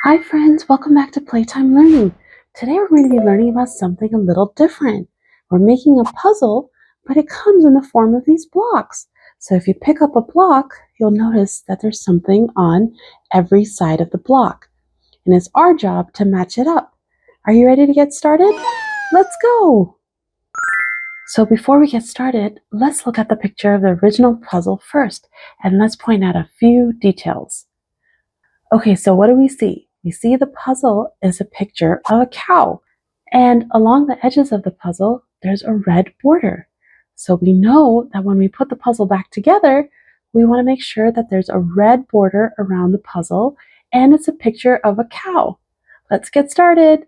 Hi friends, welcome back to Playtime Learning. Today we're going to be learning about something a little different. We're making a puzzle, but it comes in the form of these blocks. So if you pick up a block, you'll notice that there's something on every side of the block. And it's our job to match it up. Are you ready to get started? Let's go! So before we get started, let's look at the picture of the original puzzle first, and let's point out a few details. Okay, so what do we see? We see the puzzle is a picture of a cow, and along the edges of the puzzle, there's a red border. So we know that when we put the puzzle back together, we want to make sure that there's a red border around the puzzle, and it's a picture of a cow. Let's get started.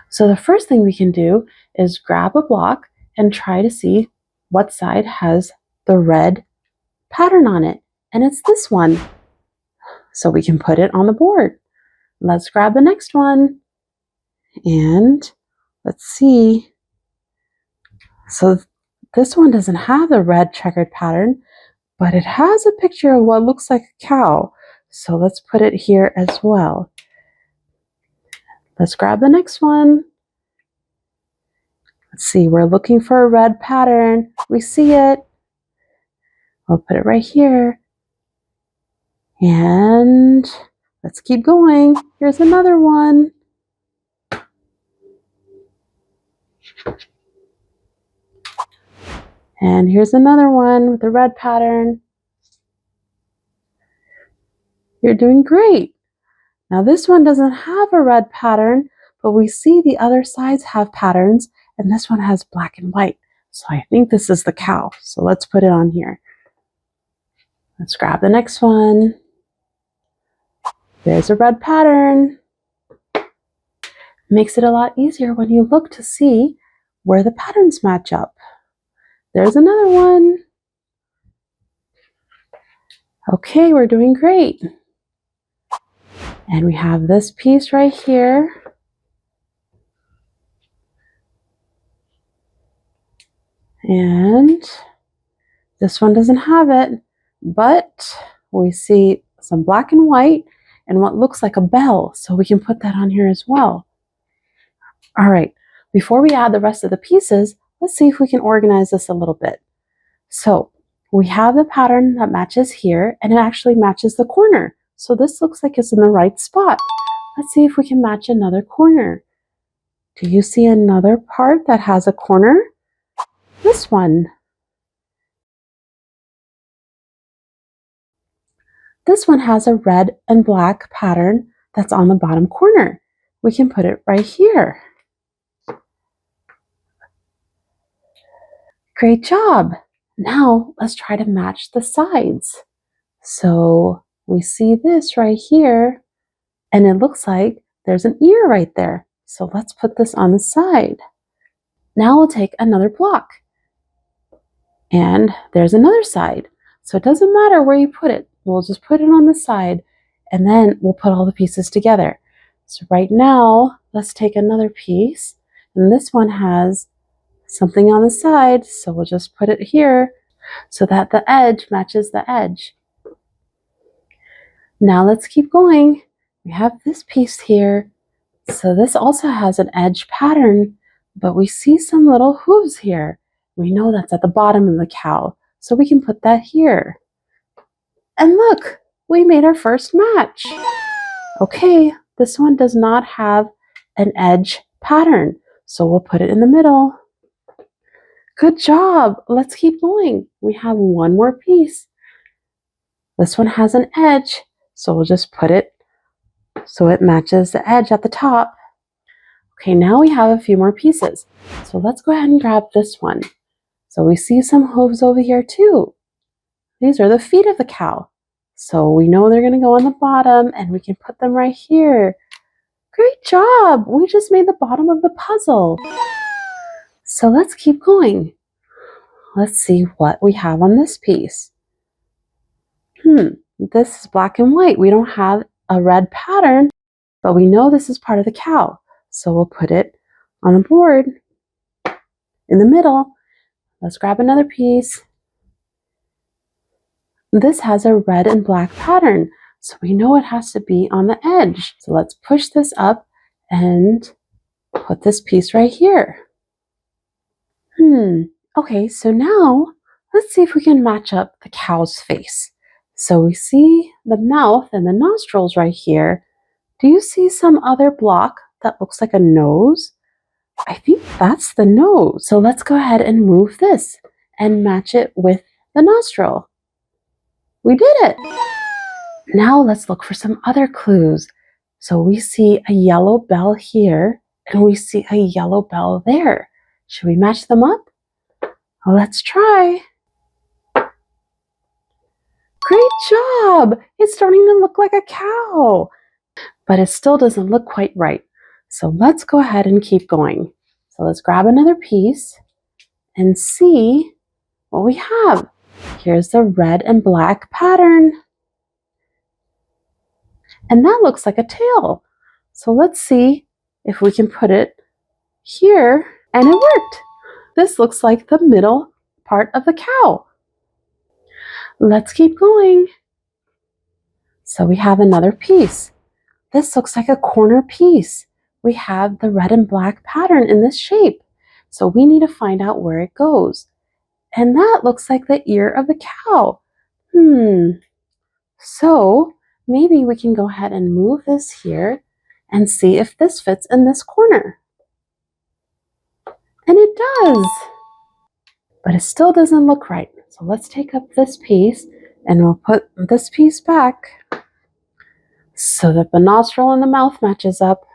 So the first thing we can do is grab a block and try to see what side has the red pattern on it, and it's this one. So we can put it on the board. Let's grab the next one. And let's see. So this one doesn't have the red checkered pattern, but it has a picture of what looks like a cow. So let's put it here as well. Let's grab the next one. Let's see, we're looking for a red pattern. We see it. I'll put it right here. And let's keep going. Here's another one. And here's another one with a red pattern. You're doing great. Now this one doesn't have a red pattern, but we see the other sides have patterns, and this one has black and white. So I think this is the cow. So let's put it on here. Let's grab the next one. There's a red pattern. Makes it a lot easier when you look to see where the patterns match up. There's another one. Okay, we're doing great. And we have this piece right here. And this one doesn't have it, but we see some black and white and what looks like a bell, so we can put that on here as well. All right, before we add the rest of the pieces, let's see if we can organize this a little bit. So we have the pattern that matches here, and it actually matches the corner. So this looks like it's in the right spot. Let's see if we can match another corner. Do you see another part that has a corner? This one. This one has a red and black pattern that's on the bottom corner. We can put it right here. Great job! Now let's try to match the sides. So we see this right here, and it looks like there's an ear right there. So let's put this on the side. Now we'll take another block. And there's another side. So it doesn't matter where you put it. We'll just put it on the side, and then we'll put all the pieces together. So right now, let's take another piece. And this one has something on the side, so we'll just put it here so that the edge matches the edge. Now let's keep going. We have this piece here. So this also has an edge pattern, but we see some little hooves here. We know that's at the bottom of the cow, so we can put that here. And look, we made our first match. Okay, this one does not have an edge pattern, so we'll put it in the middle. Good job. Let's keep going. We have one more piece. This one has an edge, so we'll just put it so it matches the edge at the top. Okay, now we have a few more pieces. So let's go ahead and grab this one. So we see some hooves over here too. These are the feet of the cow. So we know they're going to go on the bottom, and we can put them right here. Great job! We just made the bottom of the puzzle. So let's keep going. Let's see what we have on this piece. This is black and white. We don't have a red pattern, but we know this is part of the cow. So we'll put it on the board in the middle. Let's grab another piece. This has a red and black pattern, So we know it has to be on the edge. So let's push this up and put this piece right here. Okay, so now let's see if we can match up the cow's face. So we see the mouth and the nostrils right here. Do you see some other block that looks like a nose? I think that's the nose. So let's go ahead and move this and match it with the nostril. We did it! Now let's look for some other clues. So we see a yellow bell here and we see a yellow bell there. Should we match them up? Let's try. Great job! It's starting to look like a cow, but it still doesn't look quite right. So let's go ahead and keep going. So let's grab another piece and see what we have. Here's the red and black pattern. And that looks like a tail. So let's see if we can put it here, and it worked. This looks like the middle part of the cow. Let's keep going. So we have another piece. This looks like a corner piece. We have the red and black pattern in this shape. So we need to find out where it goes. And that looks like the ear of the cow. So maybe we can go ahead and move this here and see if this fits in this corner. And it does. But it still doesn't look right. So let's take up this piece and we'll put this piece back so that the nostril and the mouth matches up.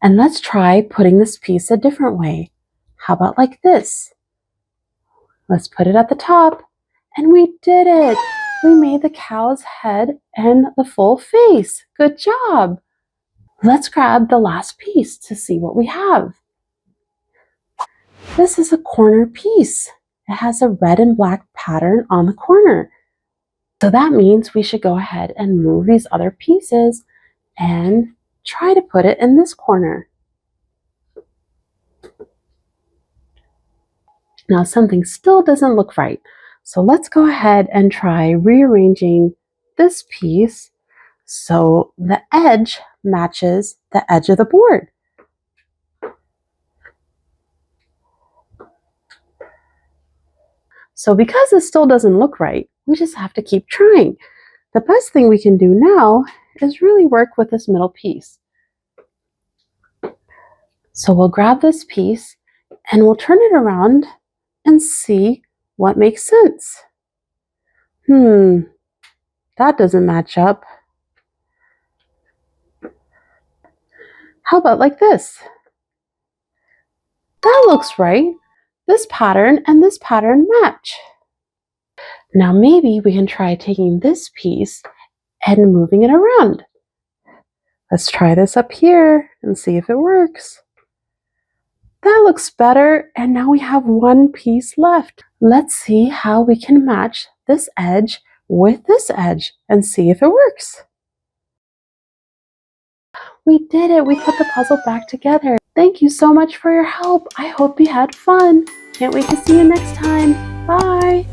And let's try putting this piece a different way. How about like this? Let's put it at the top. And we did it! We made the cow's head and the full face. Good job! Let's grab the last piece to see what we have. This is a corner piece. It has a red and black pattern on the corner. So that means we should go ahead and move these other pieces and try to put it in this corner. Now something still doesn't look right. So let's go ahead and try rearranging this piece so the edge matches the edge of the board. So because it still doesn't look right, we just have to keep trying. The best thing we can do now is really work with this middle piece. So we'll grab this piece and we'll turn it around and see what makes sense. That doesn't match up. How about like this? That looks right. This pattern and this pattern match. Now maybe we can try taking this piece and moving it around. Let's try this up here and see if it works. That looks better, and now we have one piece left. Let's see how we can match this edge with this edge and see if it works. We did it! We put the puzzle back together. Thank you so much for your help. I hope you had fun. Can't wait to see you next time. Bye!